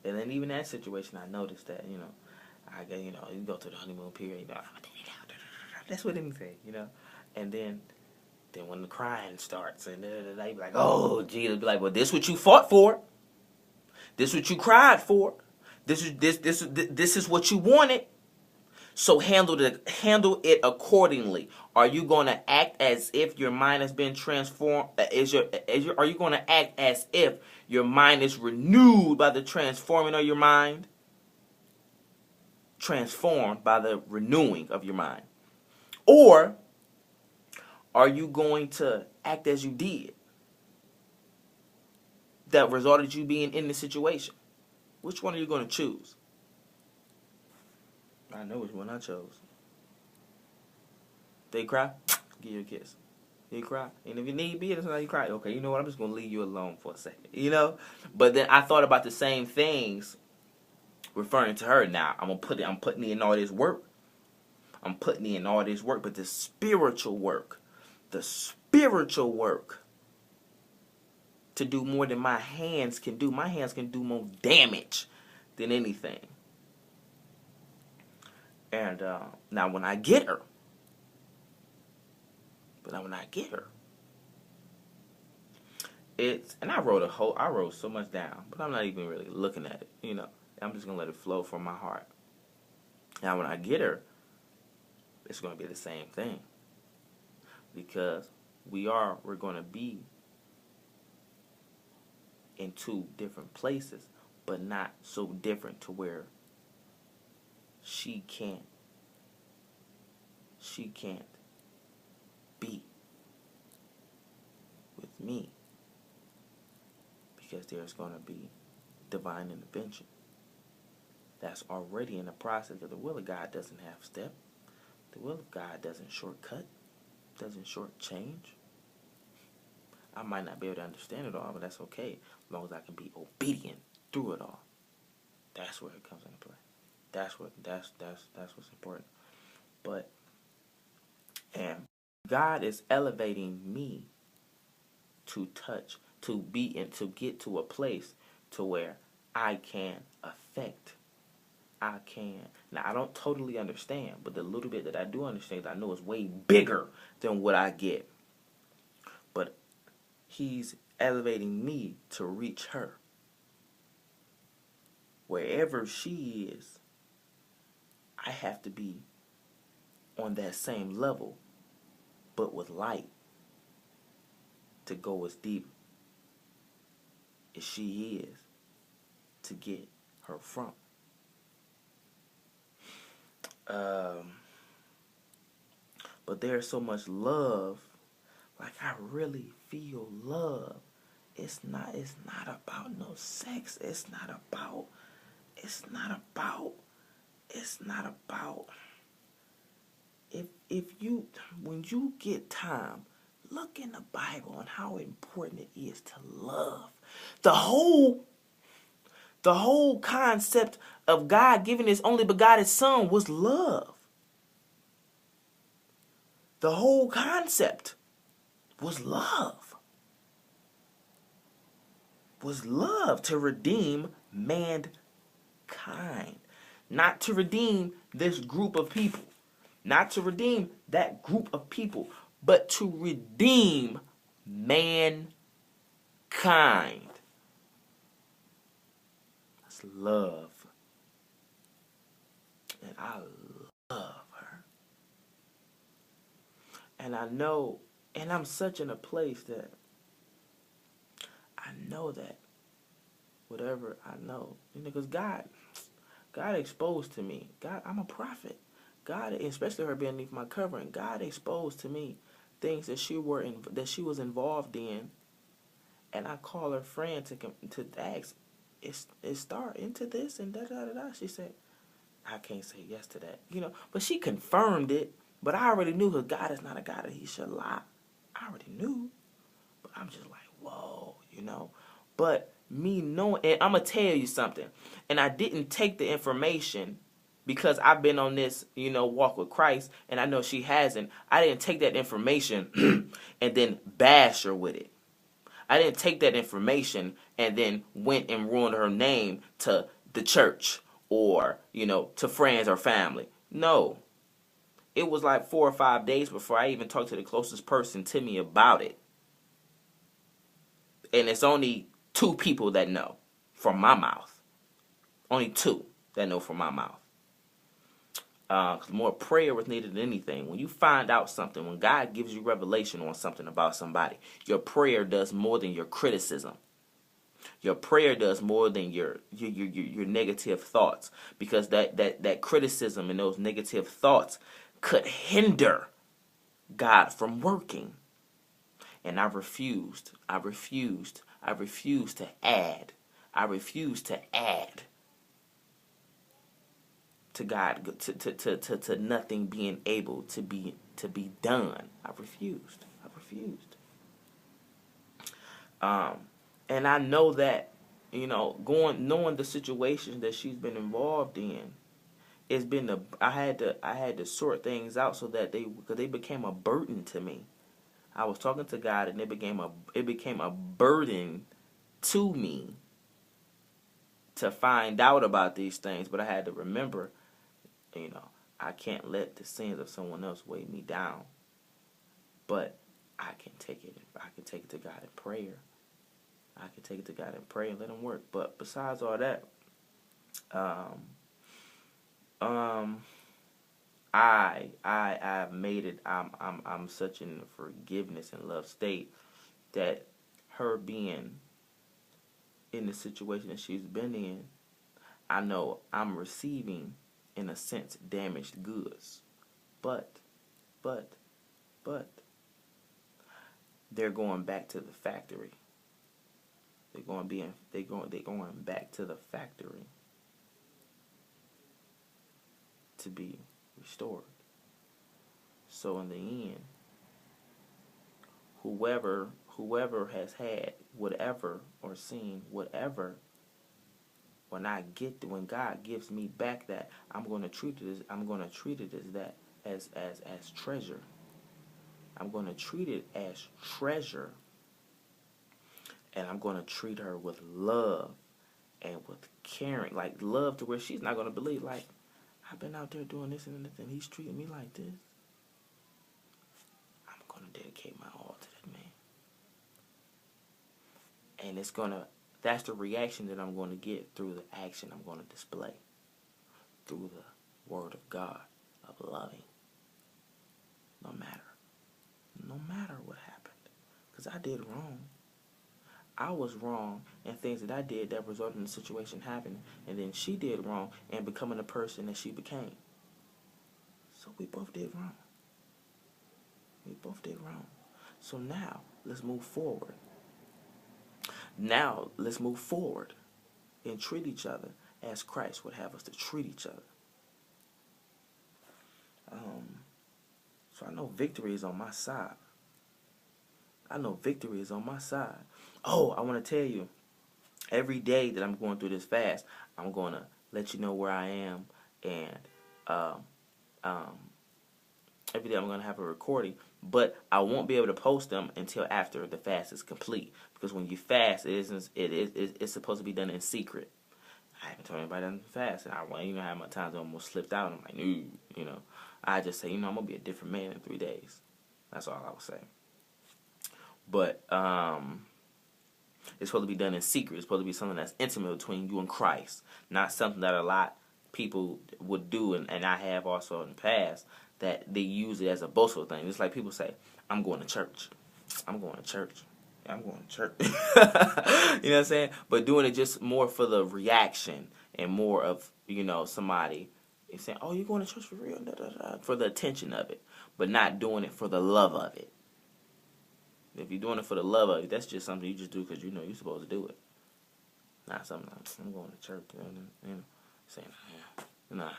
And then even that situation, I noticed that, I get, you go through the honeymoon period, that's what anything, and then when the crying starts, and they be like, oh, Jesus, be like, well, this what you fought for, this what you cried for, this is what you wanted. So handle it accordingly. Are you going to act as if your mind has been transformed? Are you going to act as if your mind is renewed by the transforming of your mind? Transformed by the renewing of your mind. Or are you going to act as you did that resulted you being in the situation? Which one are you going to choose? I know which one I chose. They cry, give you a kiss. You cry. And if you need me, that's how you cry. Okay, you know what? I'm just going to leave you alone for a second, But then I thought about the same things referring to her. Now, I'm putting in all this work. But the spiritual work to do more than my hands can do. My hands can do more damage than anything. And now when I get her, and I wrote so much down, but I'm not even really looking at it, I'm just gonna let it flow from my heart. Now when I get her, it's gonna be the same thing, because we're gonna be in two different places, but not so different to where she can't be with me, because there's going to be divine intervention. That's already in the process. Of the will of God doesn't half step. The will of God doesn't shortcut, doesn't shortchange. I might not be able to understand it all, but that's okay, as long as I can be obedient through it all. That's where it comes into play. That's what's important. But and God is elevating me to get to a place to where I can affect. Now, I don't totally understand, but the little bit that I do understand, I know is way bigger than what I get. But He's elevating me to reach her. Wherever she is, I have to be on that same level, but with light, to go as deep as she is, to get her from. But there's so much love, like I really feel love. It's not about no sex. It's not about when you get time, look in the Bible on how important it is to love. The whole concept of God giving His only begotten Son was love. The whole concept was love. Was love to redeem mankind. Not to redeem this group of people. Not to redeem that group of people. But to redeem mankind. That's love. And I love her. And I know, and I'm such in a place that I know that whatever I know, because God exposed to me. God, I'm a prophet. God, especially her being beneath my covering, God exposed to me things that she was involved in, and I call her friend to ask, is start into this and da da da da. She said, I can't say yes to that, but she confirmed it. But I already knew that God is not a God that He should lie. I already knew, but I'm just like, whoa, But me knowing, and I'm gonna tell you something, and I didn't take the information. Because I've been on this, walk with Christ, and I know she hasn't. I didn't take that information and then bash her with it. I didn't take that information and then went and ruined her name to the church or, to friends or family. No. It was like 4 or 5 days before I even talked to the closest person to me about it. And it's only 2 people that know from my mouth. Only 2 that know from my mouth. 'Cause more prayer was needed than anything. When you find out something, when God gives you revelation on something about somebody, your prayer does more than your criticism. Your prayer does more than your negative thoughts, because that criticism and those negative thoughts could hinder God from working. And I refused to add. I refused to add to God, to nothing being able to be done. I refused. And I know that, knowing the situations that she's been involved in, I had to sort things out so that because they became a burden to me. I was talking to God, and it became a burden to me to find out about these things. But I had to remember, I can't let the sins of someone else weigh me down. But I can take it to God in prayer. I can take it to God and pray and let Him work. But besides all that, I've made it. I'm such in a forgiveness and love state that her being in the situation that she's been in, I know I'm receiving, in a sense, damaged goods. But they're going back to the factory. They're going back to the factory to be restored. So in the end, whoever has had whatever or seen whatever, when God gives me back that, I'm going to treat it as treasure. I'm going to treat it as treasure, and I'm going to treat her with love and with caring, like love to where she's not going to believe, like, I've been out there doing this and he's treating me like this. I'm going to dedicate my all to that man. And that's the reaction that I'm going to get through the action I'm going to display. Through the word of God, of loving. No matter what happened. Because I did wrong. I was wrong in things that I did that resulted in the situation happening. And then she did wrong and becoming the person that she became. So we both did wrong. So now, let's move forward. And treat each other as Christ would have us to treat each other. So I know victory is on my side. Oh, I want to tell you, every day that I'm going through this fast, I'm going to let you know where I am, and every day I'm going to have a recording, but I won't be able to post them until after the fast is complete, because when you fast, it's supposed to be done in secret. I haven't told anybody I'm fast, and I have my times I almost slipped out. I'm like, no, I just say, I'm gonna be a different man in 3 days. That's all I would say. But it's supposed to be done in secret. It's supposed to be something that's intimate between you and Christ, not something that a lot people would do, and I have also in the past, that they use it as a boastful thing. It's like people say, I'm going to church. You know what I'm saying? But doing it just more for the reaction and more of, somebody saying, oh, you're going to church for real? Da, da, da, for the attention of it, but not doing it for the love of it. If you're doing it for the love of it, that's just something you just do because you're supposed to do it. Not something like, I'm going to church, saying, oh,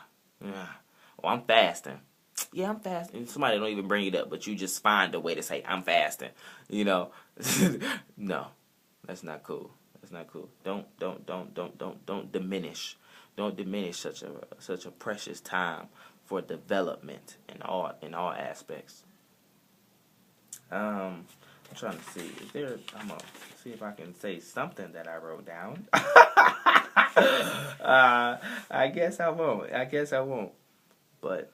I'm fasting. Yeah, I'm fasting. Somebody don't even bring it up, but you just find a way to say, I'm fasting. No, that's not cool. Don't diminish. Don't diminish such a precious time for development in all aspects. I'm trying to see. I'm gonna see if I can say something that I wrote down. I guess I won't. I guess I won't. But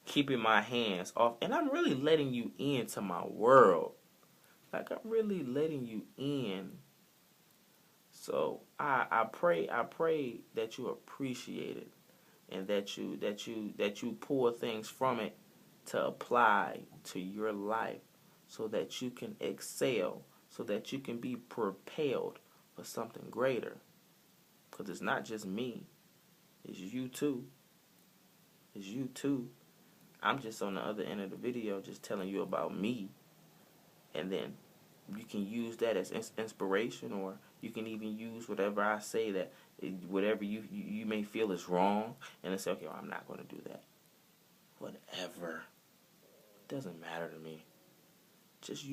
keeping my hands off, and I'm really letting you into my world. Like I'm really letting you in. So I pray that you appreciate it, and that you pull things from it to apply to your life, so that you can excel, so that you can be propelled for something greater. Because it's not just me, it's you too. It's you too. I'm just on the other end of the video, just telling you about me, and then you can use that as inspiration, or you can even use whatever I say that whatever you may feel is wrong, and then say, okay, well, I'm not going to do that. Whatever. It doesn't matter to me. Just